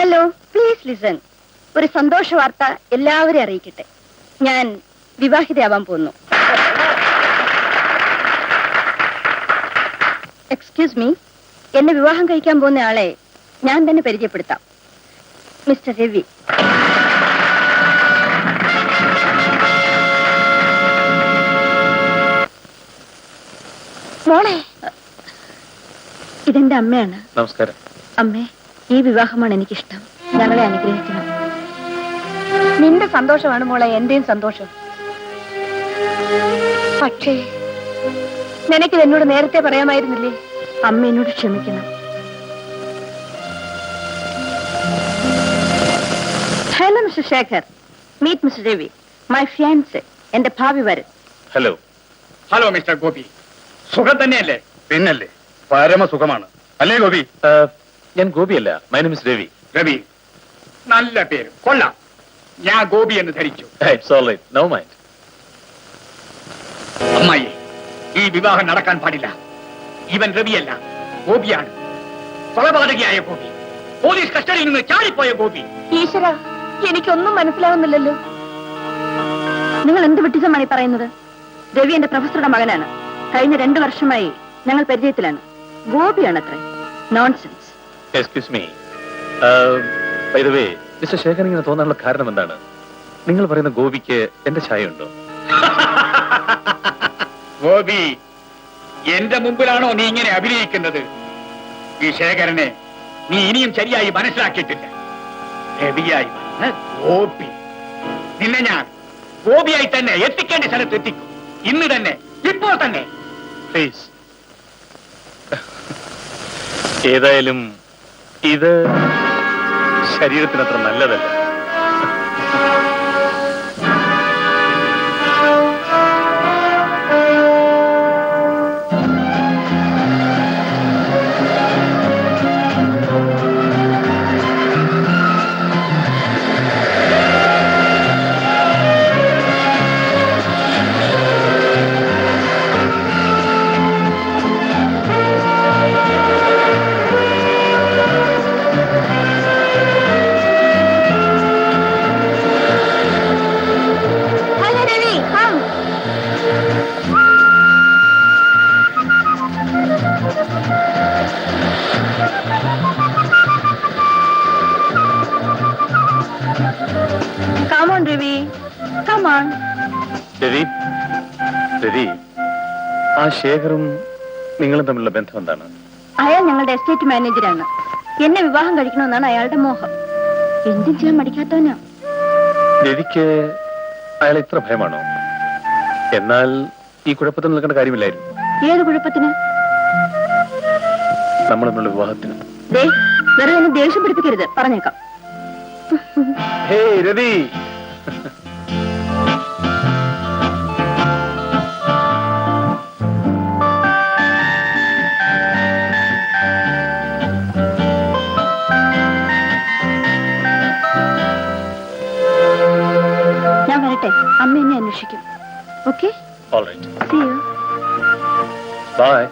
Hello, please listen. ഒരു സന്തോഷ വാർത്ത എല്ലാവരെയും അറിയിക്കട്ടെ. ഞാൻ വിവാഹിതയാവാൻ പോകുന്നു. എക്സ്ക്യൂസ് മീ, എന്നെ വിവാഹം കഴിക്കാൻ പോകുന്ന ആളെ ഞാൻ തന്നെ പരിചയപ്പെടുത്താം. മിസ്റ്റർ രവി. മോളെ, ഇതെന്റെ അമ്മയാണ്. നമസ്കാരം. അമ്മേ, ഈ വിവാഹമാണ് എനിക്കിഷ്ടം. ഞങ്ങളെ അനുഗ്രഹിക്കണം. നിന്റെ സന്തോഷമാണ് മോളെ എന്റെയും സന്തോഷം. പക്ഷേ നിനക്കിത് എന്നോട് നേരത്തെ പറയാമായിരുന്നില്ലേ? അമ്മ എന്നോട് ക്ഷമിക്കണം. Hello mister Shekhar, meet mister Ravi, my fiancee, എന്റെ ഭാവി വരൻ. ഹലോ. ഹലോ മിസ്റ്റർ ഗോപി, സുഖം തന്നെയല്ലേ? പിന്നല്ലേ, പരമസുഖമാണ് അല്ലേ ഗോപി? ഞാൻ ഗോപിയല്ല, my name is Ravi. Ravi, നല്ല പേര്, കൊള്ളാം. ഞാൻ ഗോപി എന്ന് ധരിച്ചു. It's all right, no mind. അമ്മായി, ഈ വിവാഹം നടക്കാൻ പാടില്ല. ഇവൻ രവിയല്ല, ഗോപിയാണ്. കൊലപാതകയായ ഗോപി, പോലീസ് കസ്റ്റഡിയിൽ നിന്ന് ചാടിപ്പോയ ഗോപി. ഈശ്വര, എനിക്കൊന്നും മനസ്സിലാവുന്നില്ലല്ലോ. നിങ്ങൾ എന്ത് വിട്ടിസമാണ് ഈ പറയുന്നത്? രവി എന്റെ പ്രൊഫസറുടെ മകനാണ്. കഴിഞ്ഞ 2 വർഷമായി ഞങ്ങൾ പരിചയത്തിലാണ്. ഗോപിയാണത്രേ. Nonsense. Excuse me, by the way, mister Shekhar ഇങ്ങനെ തോന്നാനുള്ള കാരണം എന്താണ്? നിങ്ങൾ പറയുന്ന ഗോപിക്ക് എന്റെ ഛായയുണ്ടോ? ഗോപി, എന്റെ മുമ്പിലാണോ നീ ഇങ്ങനെ അഭിനയിക്കുന്നത്? ഈ ശേഖരനെ നീ ഇനിയും ശരിയായി മനസ്സിലാക്കിയിട്ടില്ല. രവിയായി വന്ന ഗോപി, നിന്നെ ഞാൻ ഗോപിയായി തന്നെ എത്തിക്കേണ്ട സ്ഥലത്ത് എത്തിക്കും. ഇന്ന് തന്നെ, ഇപ്പോൾ തന്നെ. പ്ലീസ്. ഏതായാലും ഇത് ശരീരത്തിനത്ര നല്ലതല്ല. ആ ശേഖറും നിങ്ങളും തമ്മിലുള്ള ബന്ധം എന്താണ്? അയാൾ ഞങ്ങളുടെ എസ്റ്റേറ്റ് മാനേജരാണ്. എന്നെ വിവാഹം കഴിക്കണമെന്നാണ് അയാളുടെ മോഹം. എന്തും ചെയ്യാൻ മടിക്കാത്തവനാ. രവിക്ക് അയാൾ ഇത്ര ഭയമാണോ? എന്നാൽ ഈ കുഴപ്പത്തിൽ നിൽക്കേണ്ട കാര്യമില്ലായിരുന്നു. ഏത് കുഴപ്പത്തിന്? നമ്മൾ തമ്മിലുള്ള വിവാഹത്തിന്. വെറുതെ എന്നെ ദേഷ്യം പിടിപ്പിക്കരുത്, പറഞ്ഞേക്കാം. ഹേയ് രവി, അമ്മ എന്നെ അന്വേഷിക്കും. Okay, all right. See you. Bye.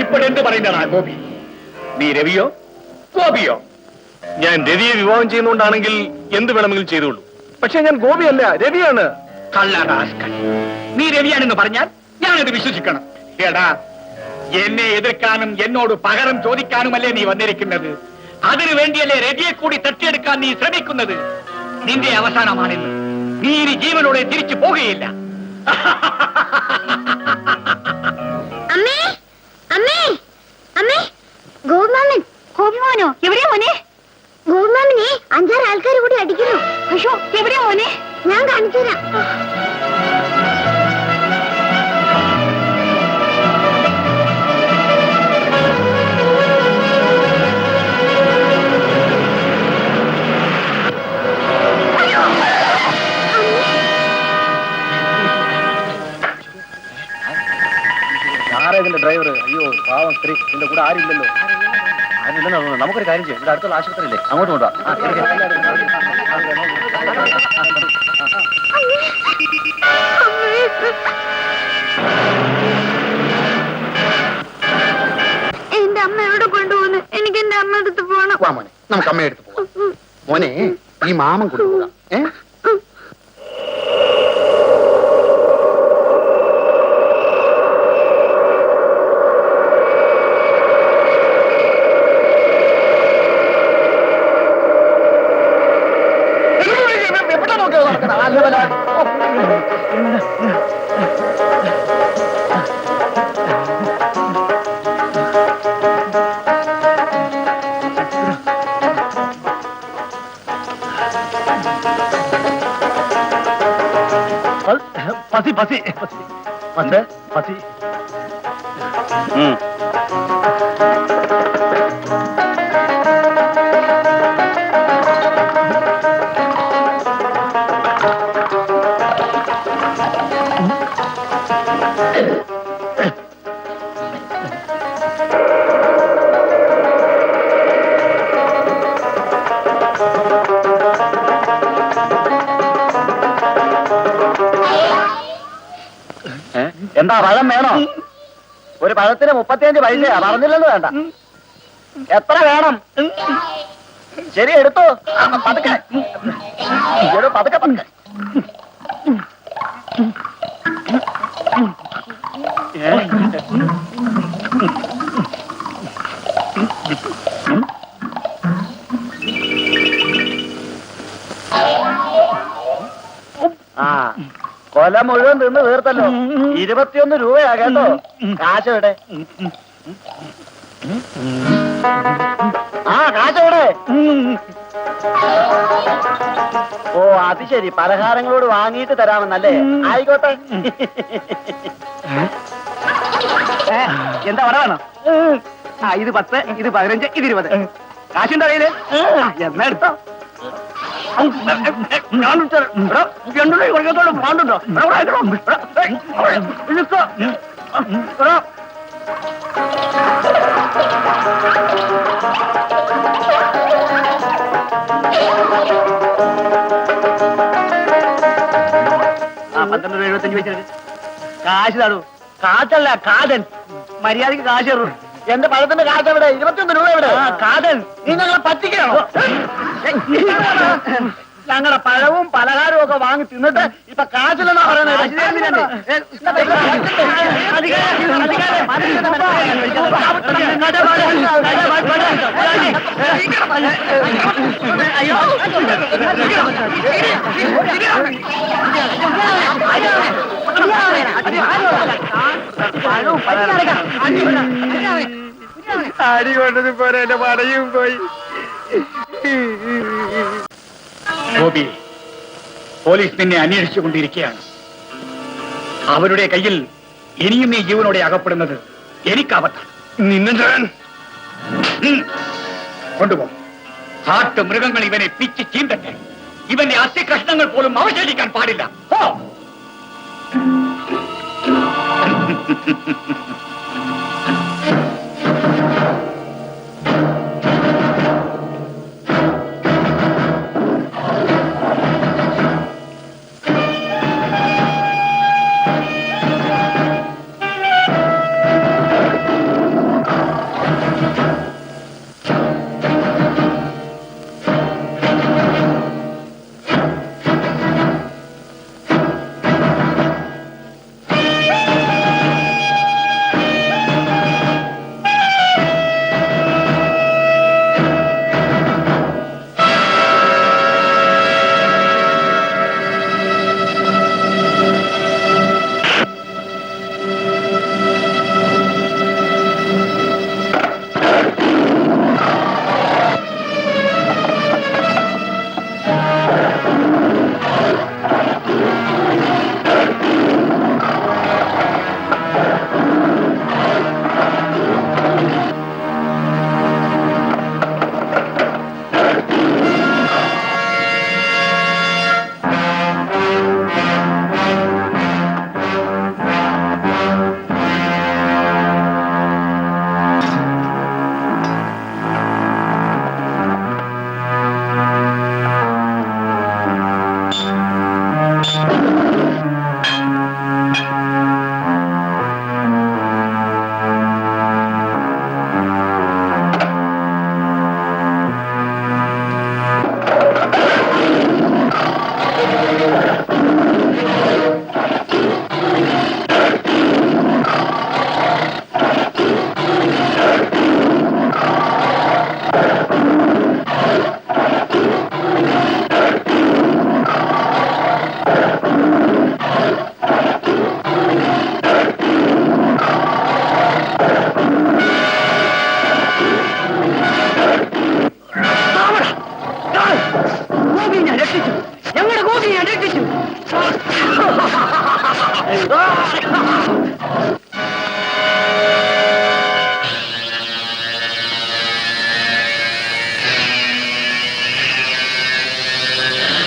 ഇപ്പോഴെന്ത് പറയുന്നതാ ഗോപി? നീ രവിയോ ഗോപിയോ? ഞാൻ രവിയെ വിവാഹം ചെയ്യുന്നോണ്ടാണെങ്കിൽ എന്ത് വേണമെങ്കിലും ചെയ്തോളൂ. പക്ഷെ ഞാൻ ഗോപിയല്ല, രവിയാണ്. കള്ളറാസ്കൽ. നീ രവിയാണെന്ന് പറഞ്ഞാൽ ഞാനത് വിശ്വസിക്കണം. എടാ, എന്നെ എതിർക്കാനും എന്നോട് പകരം ചോദിക്കാനുമല്ലേ നീ വന്നിരിക്കുന്നത്? അതിനു വേണ്ടിയല്ലേ രവിയെ കൂടി തട്ടിയെടുക്കാൻ നീ ശ്രമിക്കുന്നത്? നിന്റെ അവസാനമാണെന്ന്. നീ ഇനി ജീവനോടെ തിരിച്ചു പോകുകയില്ല. അമ്മേ അമ്മേ അമ്മേ, ഗോപിമാമൻ. ഗോപിമാനോ? എവിടെയാ മോനെ? ഗോപിമാമനെ 5-6 ആൾക്കാർ കൂടി അടിക്കുന്നു. അയ്യോ, എവിടെയാ മോനെ? ഞാൻ കാണിച്ചു തരാം. ഇതിന്റെ ഡ്രൈവർ. അയ്യോ പാവം സ്ത്രീ, ഇതിന്റെ കൂടെ ആരില്ലല്ലോ. ആരില്ലെന്ന് തോന്നുന്നു. നമുക്കൊരു കാര്യം ചെയ്യാം, ഇവിടെ അടുത്തുള്ള ആശുപത്രി ഇല്ലേ, അങ്ങോട്ട് കൊണ്ടുവാ. എന്റെ അമ്മ എവിടെ കൊണ്ടുപോകുന്നു? എനിക്ക് എന്റെ അമ്മ അടുത്ത് പോകണം. മോനെ, നമുക്ക് അമ്മയെ അടുത്ത് പോവാം. മോനെ, ഈ മാമൻ കൊണ്ടുപോകാം. Pusey Pusey Pusey Pusey Pusey. എന്താ പഴം വേണോ? ഒരു പഴത്തിന് 35 പൈസയാ. പറഞ്ഞില്ലെന്ന് വേണ്ട. എത്ര വേണം? ശരി, എടുത്തോ. പതുക്കെ പതുക്കെ പതുക്കെ. ആ, കൊല മുഴുവൻ തിന്ന് തീർത്തല്ലോ. 21 രൂപയാ കേട്ടോ. കാശ് എവിടെ? ആ, കാശ് എവിടെ? ഓ, അത് ശരി, പലഹാരങ്ങളോട് വാങ്ങിയിട്ട് തരാമെന്നല്ലേ. ആയിക്കോട്ടെ. എന്താ വട വേണം? ആ, ഇത് 10, ഇത് 15, ഇത് 20. കാശുണ്ടോ കയ്യില്? എന്നാ എടുത്തോ. പാണ്ടുണ്ടോ? ആ, 12.75 വെച്ചെടുക്ക്. കാശ് താടൂ. കാശല്ല, കാതൻ. മര്യാദക്ക് കാശ് തരൂ. എന്റെ പഴത്തിന്റെ കാശ് എവിടെ? 21 രൂപ എവിടെ? കാതൻ, നീ ഞങ്ങളെ പറ്റിക്കണോ? ഞങ്ങളുടെ പഴവും പലഹാരവും ഒക്കെ വാങ്ങി തിന്നിട്ട് ഇപ്പൊ കാശില്ലെന്നാ പറയുന്നത്. അടി കൊണ്ടത് പോലെ എന്റെ പടയും പോയി. ഗോപി, പോലീസ് നിന്നെ അന്വേഷിച്ചുകൊണ്ടിരിക്കുകയാണ്. അവരുടെ കയ്യിൽ ഇനിയും നീ ജീവനോടെ അകപ്പെടുന്നത് എനിക്കാപത്താണ്. നിന്നെ ഞാൻ കൊണ്ടുപോ. കാട്ടു മൃഗങ്ങൾ ഇവനെ പിച്ച് ചീന്തട്ടെ. ഇവന്റെ അസ്ഥികഷ്ണങ്ങൾ പോലും അവശേഷിക്കാൻ പാടില്ല. പോ.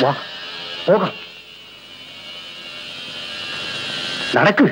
വാ പോകാം നടക്ക്